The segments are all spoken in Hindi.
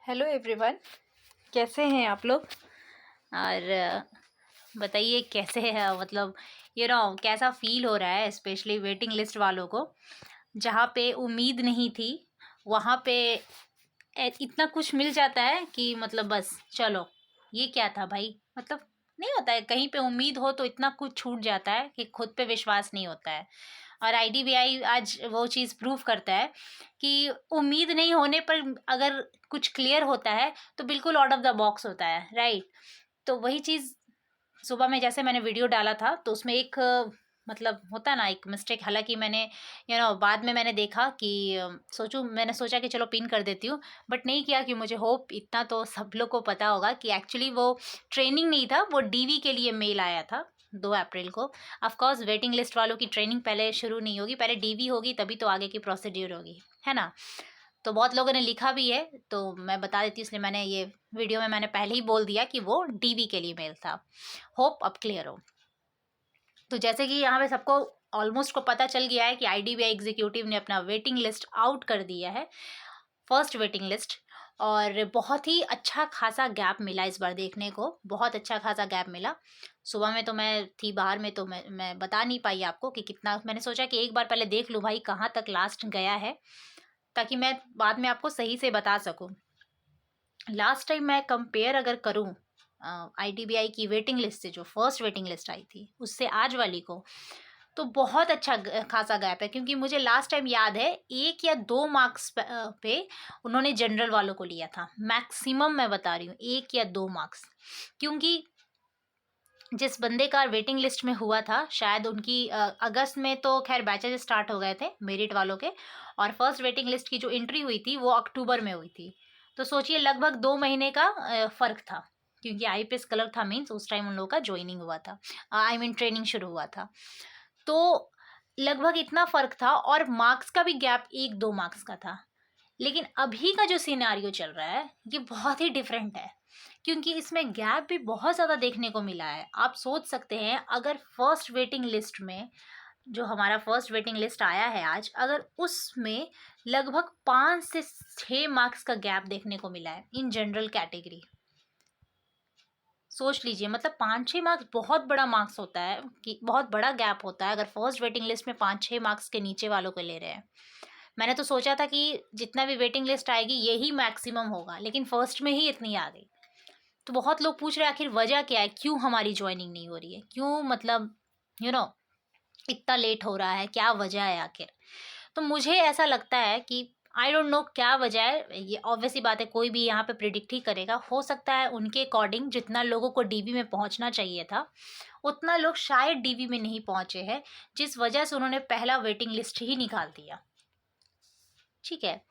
हेलो एवरीवन, कैसे हैं आप लोग। और बताइए कैसे है, मतलब कैसा फील हो रहा है, स्पेशली वेटिंग लिस्ट वालों को। जहाँ पे उम्मीद नहीं थी वहाँ पे इतना कुछ मिल जाता है कि मतलब बस चलो, ये क्या था भाई। मतलब नहीं होता है, कहीं पे उम्मीद हो तो इतना कुछ छूट जाता है कि खुद पे विश्वास नहीं होता है। और आईडीबीआई आज वो चीज़ प्रूव करता है कि उम्मीद नहीं होने पर अगर कुछ क्लियर होता है तो बिल्कुल आउट ऑफ द बॉक्स होता है, राइट। तो वही चीज़ सुबह में जैसे मैंने वीडियो डाला था तो उसमें एक मतलब होता ना एक मिस्टेक, हालांकि मैंने बाद में मैंने देखा कि मैंने सोचा कि चलो पिन कर देती हूँ, बट नहीं किया कि मुझे होप इतना तो सब लोग को पता होगा कि एक्चुअली वो ट्रेनिंग नहीं था, वो डीवी के लिए मेल आया था 2 अप्रैल को। ऑफ कोर्स वेटिंग लिस्ट वालों की ट्रेनिंग पहले शुरू नहीं होगी, पहले डीवी होगी तभी तो आगे की प्रोसीड्यूर होगी, है ना। तो बहुत लोगों ने लिखा भी है तो मैं बता देती हूँ, इसलिए मैंने ये वीडियो में मैंने पहले ही बोल दिया कि वो डीवी के लिए मेल था। होप अब क्लियर हो। तो जैसे कि यहाँ पे सबको ऑलमोस्ट को पता चल गया है कि आईडीबीआई एग्जीक्यूटिव ने अपना वेटिंग लिस्ट आउट कर दिया है, फर्स्ट वेटिंग लिस्ट। और बहुत ही अच्छा खासा गैप मिला इस बार देखने को, बहुत अच्छा खासा गैप मिला। सुबह में तो मैं थी बाहर में तो मैं बता नहीं पाई आपको कि कितना। मैंने सोचा कि एक बार पहले देख लूँ भाई कहाँ तक लास्ट गया है, ताकि मैं बाद में आपको सही से बता सकूँ। लास्ट टाइम मैं कंपेयर अगर करूँ आईडीबीआई की वेटिंग लिस्ट से, जो फर्स्ट वेटिंग लिस्ट आई थी उससे आज वाली को, तो बहुत अच्छा खासा गैप है। क्योंकि मुझे लास्ट टाइम याद है 1 या 2 मार्क्स पे उन्होंने जनरल वालों को लिया था, मैक्सिमम मैं बता रही हूँ 1 या 2 मार्क्स। क्योंकि जिस बंदे का वेटिंग लिस्ट में हुआ था शायद उनकी अगस्त में तो खैर बैचेज स्टार्ट हो गए थे मेरिट वालों के, और फर्स्ट वेटिंग लिस्ट की जो एंट्री हुई थी वो अक्टूबर में हुई थी। तो सोचिए लगभग 2 महीने का फ़र्क था। क्योंकि आईपीएस कलर था, मीन्स उस टाइम उन लोगों का ज्वाइनिंग हुआ था, आई मीन ट्रेनिंग शुरू हुआ था। तो लगभग इतना फ़र्क था और मार्क्स का भी गैप 1-2 मार्क्स का था। लेकिन अभी का जो सिनेरियो चल रहा है ये बहुत ही डिफरेंट है, क्योंकि इसमें गैप भी बहुत ज़्यादा देखने को मिला है। आप सोच सकते हैं अगर फर्स्ट वेटिंग लिस्ट में, जो हमारा फर्स्ट वेटिंग लिस्ट आया है आज, अगर उसमें लगभग 5 से 6 मार्क्स का गैप देखने को मिला है इन जनरल कैटेगरी। सोच लीजिए, मतलब 5-6 मार्क्स बहुत बड़ा मार्क्स होता है, कि बहुत बड़ा गैप होता है अगर फर्स्ट वेटिंग लिस्ट में 5-6 मार्क्स के नीचे वालों को ले रहे हैं। मैंने तो सोचा था कि जितना भी वेटिंग लिस्ट आएगी यही मैक्सिमम होगा, लेकिन फर्स्ट में ही इतनी आ गई। तो बहुत लोग पूछ रहे हैं आखिर वजह क्या है, क्यों हमारी ज्वाइनिंग नहीं हो रही है, क्यों मतलब यू नो इतना लेट हो रहा है, क्या वजह है आखिर। तो मुझे ऐसा लगता है कि आई डोंट नो क्या वजह है, ये ऑब्वियसली बात है, कोई भी यहाँ पे प्रिडिक्ट ही करेगा। हो सकता है उनके अकॉर्डिंग जितना लोगों को डीवी में पहुँचना चाहिए था उतना लोग शायद डीवी में नहीं पहुँचे हैं, जिस वजह से उन्होंने पहला वेटिंग लिस्ट ही निकाल दिया। ठीक है,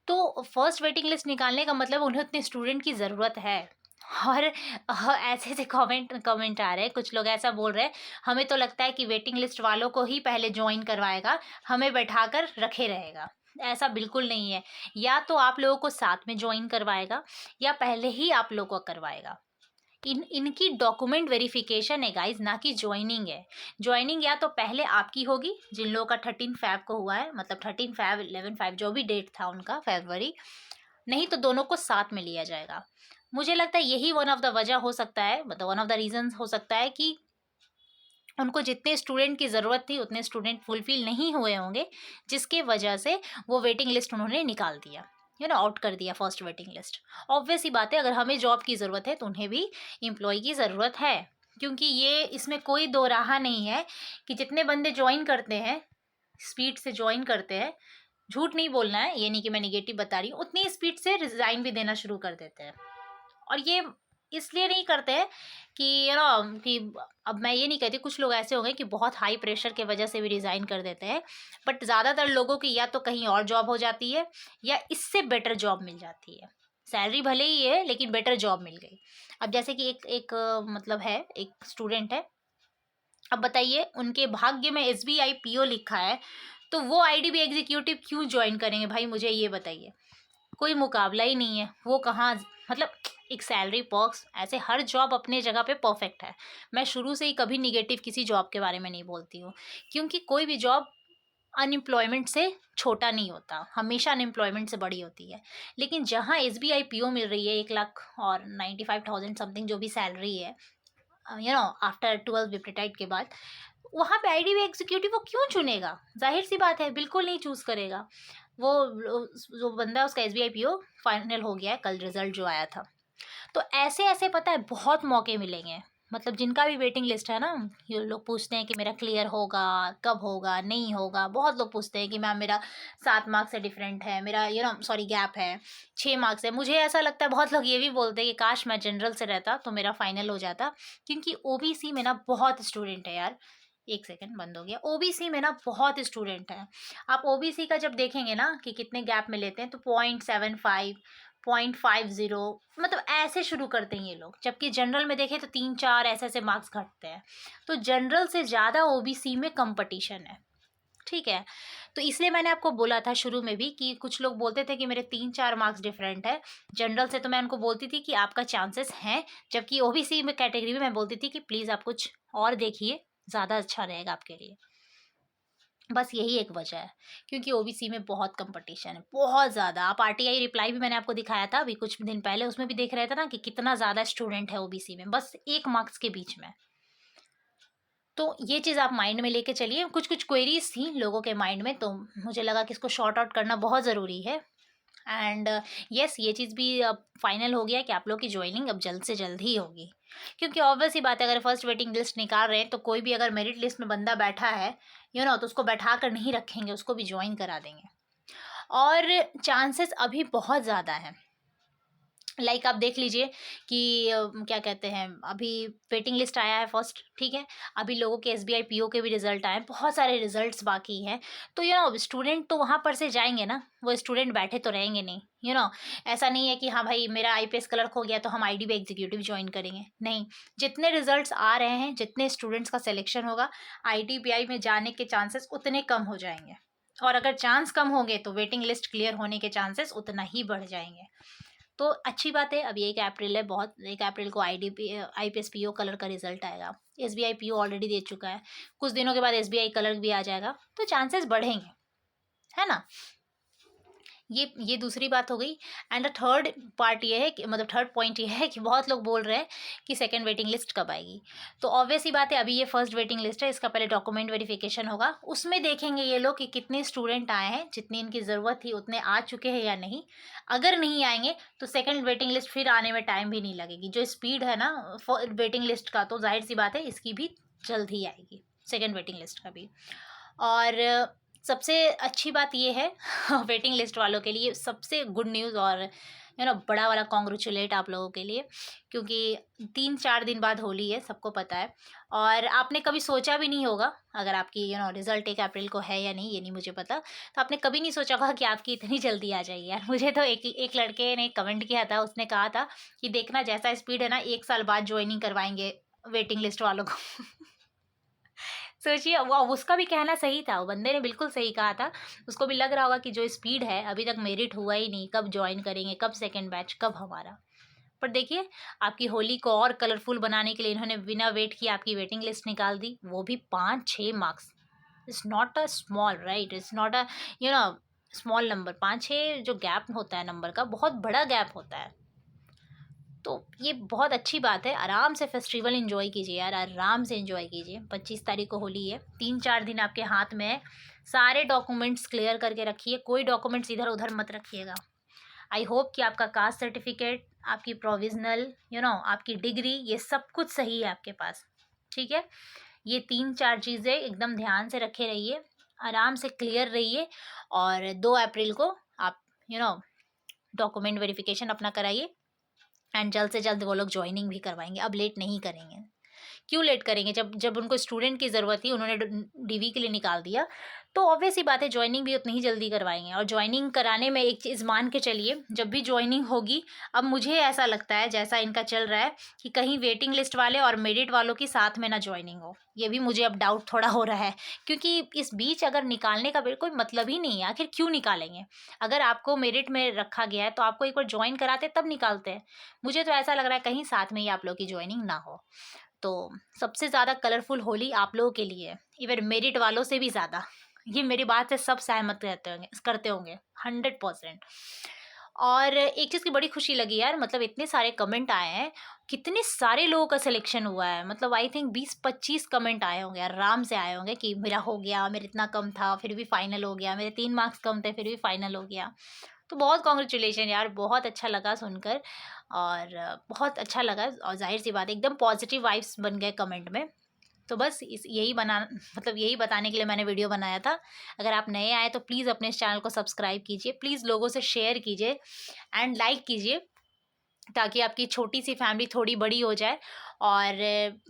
तो फर्स्ट वेटिंग लिस्ट निकालने का मतलब उन्हें उतने स्टूडेंट की ज़रूरत है। और ऐसे ऐसे कमेंट आ रहे हैं, कुछ लोग ऐसा बोल रहे हैं हमें तो लगता है कि वेटिंग लिस्ट वालों को ही पहले ज्वाइन करवाएगा, हमें बैठाकर रखे रहेगा। ऐसा बिल्कुल नहीं है, या तो आप लोगों को साथ में ज्वाइन करवाएगा या पहले ही आप लोगों को करवाएगा। इनकी डॉक्यूमेंट वेरिफिकेशन है गाइज, ना कि ज्वाइनिंग है। ज्वाइनिंग या तो पहले आपकी होगी, जिन लोगों का 13 फ़रवरी को हुआ है, मतलब 13 फ़रवरी 11 फ़रवरी जो भी डेट था उनका फरवरी, नहीं तो दोनों को साथ में लिया जाएगा। मुझे लगता है यही वन ऑफ द वजह हो सकता है, मतलब वन ऑफ द रीजन हो सकता है कि उनको जितने स्टूडेंट की ज़रूरत थी उतने स्टूडेंट फुलफिल नहीं हुए होंगे, जिसके वजह से वो वेटिंग लिस्ट उन्होंने निकाल दिया, आउट कर दिया फर्स्ट वेटिंग लिस्ट। ऑब्वियस ही बात है, अगर हमें जॉब की ज़रूरत है तो उन्हें भी एम्प्लॉय की ज़रूरत है। क्योंकि ये इसमें कोई दो राह नहीं है कि जितने बंदे ज्वाइन करते हैं, स्पीड से ज्वाइन करते हैं, झूठ नहीं बोलना है, ये नहीं कि मैं निगेटिव बता रही हूँ, उतनी स्पीड से रिज़ाइन भी देना शुरू कर देते हैं। और ये इसलिए नहीं करते हैं कि कि अब मैं ये नहीं कहती, कुछ लोग ऐसे होंगे कि बहुत हाई प्रेशर के वजह से भी रिज़ाइन कर देते हैं, बट ज़्यादातर लोगों की या तो कहीं और जॉब हो जाती है या इससे बेटर जॉब मिल जाती है। सैलरी भले ही है लेकिन बेटर जॉब मिल गई। अब जैसे कि एक एक मतलब है, एक स्टूडेंट है, अब बताइए उनके भाग्य में एसबीआई पीओ लिखा है, तो वो आईडीबी एग्जीक्यूटिव क्यों ज्वाइन करेंगे भाई, मुझे ये बताइए। कोई मुकाबला ही नहीं है, वो कहाँ, मतलब एक सैलरी पर्क्स, ऐसे हर जॉब अपने जगह पे परफेक्ट है। मैं शुरू से ही कभी निगेटिव किसी जॉब के बारे में नहीं बोलती हूँ, क्योंकि कोई भी जॉब अनएम्प्लॉयमेंट से छोटा नहीं होता, हमेशा अनएम्प्लॉयमेंट से बड़ी होती है। लेकिन जहाँ SBI PO मिल रही है 1 लाख और 95,000 समथिंग जो भी सैलरी है, आफ्टर 12 बिप्रेटाइड के बाद, वहाँ पे IDB एग्जीक्यूटिव वो क्यों चुनेगा? जाहिर सी बात है, बिल्कुल नहीं चूज़ करेगा वो। जो बंदा उसका SBI PO फाइनल हो गया है, कल रिजल्ट जो आया था। तो ऐसे ऐसे पता है बहुत मौके मिलेंगे, मतलब जिनका भी वेटिंग लिस्ट है ना, ये लोग पूछते हैं कि मेरा क्लियर होगा, कब होगा, नहीं होगा। बहुत लोग पूछते हैं कि मैम मेरा 7 मार्क्स से डिफरेंट है, मेरा सॉरी गैप है 6 मार्क्स है। मुझे ऐसा लगता है, बहुत लोग ये भी बोलते हैं कि काश मैं जनरल से रहता तो मेरा फाइनल हो जाता, क्योंकि OBC में ना बहुत स्टूडेंट है यार। एक सेकंड, बंद हो गया। OBC में ना बहुत स्टूडेंट है। आप OBC का जब देखेंगे ना कि कितने गैप में लेते हैं, तो 0.75, 0.50, मतलब ऐसे शुरू करते हैं ये लोग। जबकि जनरल में देखें तो 3-4 ऐसे ऐसे मार्क्स घटते हैं। तो जनरल से ज़्यादा OBC में कंपटीशन है, ठीक है। तो इसलिए मैंने आपको बोला था शुरू में भी कि कुछ लोग बोलते थे कि मेरे 3-4 मार्क्स डिफरेंट है जनरल से, तो मैं उनको बोलती थी कि आपका चांसेस हैं। जबकि OBC में कैटेगरी में मैं बोलती थी कि प्लीज़ आप कुछ और देखिए, ज़्यादा अच्छा रहेगा आपके लिए। बस यही एक वजह है, क्योंकि OBC में बहुत कंपटीशन है, बहुत ज़्यादा। आप RTI रिप्लाई भी मैंने आपको दिखाया था अभी कुछ दिन पहले, उसमें भी देख रहे थे ना कि कितना ज़्यादा स्टूडेंट है OBC में, बस 1 मार्क्स के बीच में। तो ये चीज़ आप माइंड में लेके चलिए। कुछ कुछ क्वेरीज थी लोगों के माइंड में, तो मुझे लगा कि इसको शॉर्ट आउट करना बहुत ज़रूरी है। एंड यस, ये चीज़ भी अब फाइनल हो गया कि आप लोग की ज्वाइनिंग अब जल्द से जल्द ही होगी। क्योंकि ऑब्वियस ही बात है, अगर फर्स्ट वेटिंग लिस्ट निकाल रहे हैं तो कोई भी अगर मेरिट लिस्ट में बंदा बैठा है तो उसको बैठा कर नहीं रखेंगे, उसको भी ज्वाइन करा देंगे। और चांसेस अभी बहुत ज़्यादा हैं। लाइक आप देख लीजिए कि क्या कहते हैं, अभी वेटिंग लिस्ट आया है फर्स्ट, ठीक है। अभी लोगों के SBI PO के भी रिजल्ट आए हैं, बहुत सारे रिजल्ट्स बाकी हैं। तो स्टूडेंट तो वहाँ पर से जाएंगे ना, वो स्टूडेंट बैठे तो रहेंगे नहीं। ऐसा नहीं है कि हाँ भाई मेरा IPS क्लर्क हो गया तो हम IDB एग्जीक्यूटिव ज्वाइन करेंगे, नहीं। जितने रिजल्ट्स आ रहे हैं, जितने स्टूडेंट्स का सिलेक्शन होगा, IDBI में जाने के चांसेस उतने कम हो जाएंगे। और अगर चांस कम होंगे तो वेटिंग लिस्ट क्लियर होने के चांसेस उतना ही बढ़ जाएंगे। तो अच्छी बात है, अभी 1 अप्रैल है, बहुत 1 अप्रैल को IPS PO कलर का रिजल्ट आएगा। SBI PO ऑलरेडी दे चुका है, कुछ दिनों के बाद SBI कलर भी आ जाएगा, तो चांसेस बढ़ेंगे, है ना। ये दूसरी बात हो गई। एंड द थर्ड पार्ट ये है कि, मतलब थर्ड पॉइंट ये है कि बहुत लोग बोल रहे हैं कि सेकंड वेटिंग लिस्ट कब आएगी। तो ऑब्वियस ही बात है, अभी ये फर्स्ट वेटिंग लिस्ट है, इसका पहले डॉक्यूमेंट वेरिफिकेशन होगा, उसमें देखेंगे ये लोग कि कितने स्टूडेंट आए हैं, जितनी इनकी ज़रूरत थी उतने आ चुके हैं या नहीं। अगर नहीं आएंगे तो सेकेंड वेटिंग लिस्ट फिर आने में टाइम भी नहीं लगेगी। जो स्पीड है ना वेटिंग लिस्ट का, तो जाहिर सी बात है इसकी भी जल्द ही आएगी, सेकेंड वेटिंग लिस्ट का भी। और सबसे अच्छी बात ये है वेटिंग लिस्ट वालों के लिए सबसे गुड न्यूज़, और बड़ा वाला कॉन्ग्रेचुलेट आप लोगों के लिए, क्योंकि 3-4 दिन बाद होली है, सबको पता है। और आपने कभी सोचा भी नहीं होगा, अगर आपकी रिजल्ट 1 अप्रैल को है या नहीं ये नहीं मुझे पता, तो आपने कभी नहीं सोचा होगा कि आपकी इतनी जल्दी आ जाएगी यार। मुझे तो एक लड़के ने कमेंट किया था, उसने कहा था कि देखना जैसा स्पीड है ना, 1 साल बाद ज्वाइनिंग करवाएंगे वेटिंग लिस्ट वालों को। सोचिए, वो उसका भी कहना सही था, वो बंदे ने बिल्कुल सही कहा था। उसको भी लग रहा होगा कि जो स्पीड है, अभी तक मेरिट हुआ ही नहीं, कब ज्वाइन करेंगे, कब सेकंड बैच, कब हमारा। पर देखिए, आपकी होली को और कलरफुल बनाने के लिए इन्होंने बिना वेट किए आपकी वेटिंग लिस्ट निकाल दी, वो भी 5-6 marks. It's not a small, right, it's not a small number. 5-6 जो गैप होता है नंबर का, बहुत बड़ा गैप होता है। तो ये बहुत अच्छी बात है। आराम से फेस्टिवल एंजॉय कीजिए यार, आराम से एंजॉय कीजिए। 25 तारीख को होली है, 3-4 दिन आपके हाथ में है। सारे डॉक्यूमेंट्स क्लियर करके रखिए, कोई डॉक्यूमेंट्स इधर उधर मत रखिएगा। आई होप कि आपका कास्ट सर्टिफिकेट, आपकी प्रोविजनल, आपकी डिग्री, ये सब कुछ सही है आपके पास, ठीक है। ये 3-4 चीज़ें एकदम ध्यान से रखे रहिए, आराम से क्लियर रहिए। और 2 अप्रैल को आप डॉक्यूमेंट वेरिफिकेशन अपना कराइए, एंड जल्द से जल्द वो लोग ज्वाइनिंग भी करवाएंगे। अब लेट नहीं करेंगे। क्यों लेट करेंगे, जब जब उनको स्टूडेंट की ज़रूरत थी, उन्होंने DV के लिए निकाल दिया, तो ऑब्वियस ही बात है ज्वाइनिंग भी उतनी ही जल्दी करवाएंगे। और ज्वाइनिंग कराने में एक चीज़ मान के चलिए, जब भी ज्वाइनिंग होगी, अब मुझे ऐसा लगता है जैसा इनका चल रहा है कि कहीं वेटिंग लिस्ट वाले और मेरिट वालों की साथ में ना ज्वाइनिंग हो। ये भी मुझे अब डाउट थोड़ा हो रहा है, क्योंकि इस बीच अगर निकालने का कोई मतलब ही नहीं है। आखिर क्यों निकालेंगे? अगर आपको मेरिट में रखा गया है तो आपको एक बार ज्वाइन कराते तब निकालते हैं। मुझे तो ऐसा लग रहा है कहीं साथ में ही आप लोग की ज्वाइनिंग ना हो। तो सबसे ज़्यादा कलरफुल होली आप लोगों के लिए है, इवन मेरिट वालों से भी ज़्यादा, ये मेरी बात से सब सहमत करते होंगे 100%। और एक चीज़ की बड़ी खुशी लगी यार, मतलब इतने सारे कमेंट आए हैं, कितने सारे लोगों का सिलेक्शन हुआ है, मतलब आई थिंक 20-25 कमेंट आए होंगे, आराम से आए होंगे कि मेरा हो गया, मेरा इतना कम था फिर भी फाइनल हो गया, मेरे 3 मार्क्स कम थे फिर भी फाइनल हो गया। तो बहुत कॉन्ग्रेचुलेशन यार, बहुत अच्छा लगा सुनकर। और बहुत अच्छा लगा, और जाहिर सी बात है एकदम पॉजिटिव वाइब्स बन गए कमेंट में। तो बस इस यही बना मतलब यही बताने के लिए मैंने वीडियो बनाया था। अगर आप नए आए तो प्लीज़ अपने इस चैनल को सब्सक्राइब कीजिए, प्लीज़ लोगों से शेयर कीजिए एंड लाइक कीजिए, ताकि आपकी छोटी सी फैमिली थोड़ी बड़ी हो जाए। और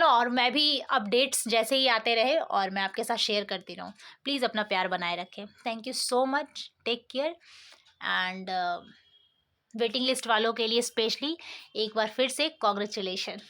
और मैं भी अपडेट्स जैसे ही आते रहे और मैं आपके साथ शेयर करती रहूँ। प्लीज़ अपना प्यार बनाए रखें। Thank you so much, take care. And waiting list वालों के लिए स्पेशली एक बार फिर से कॉन्ग्रेचुलेशन।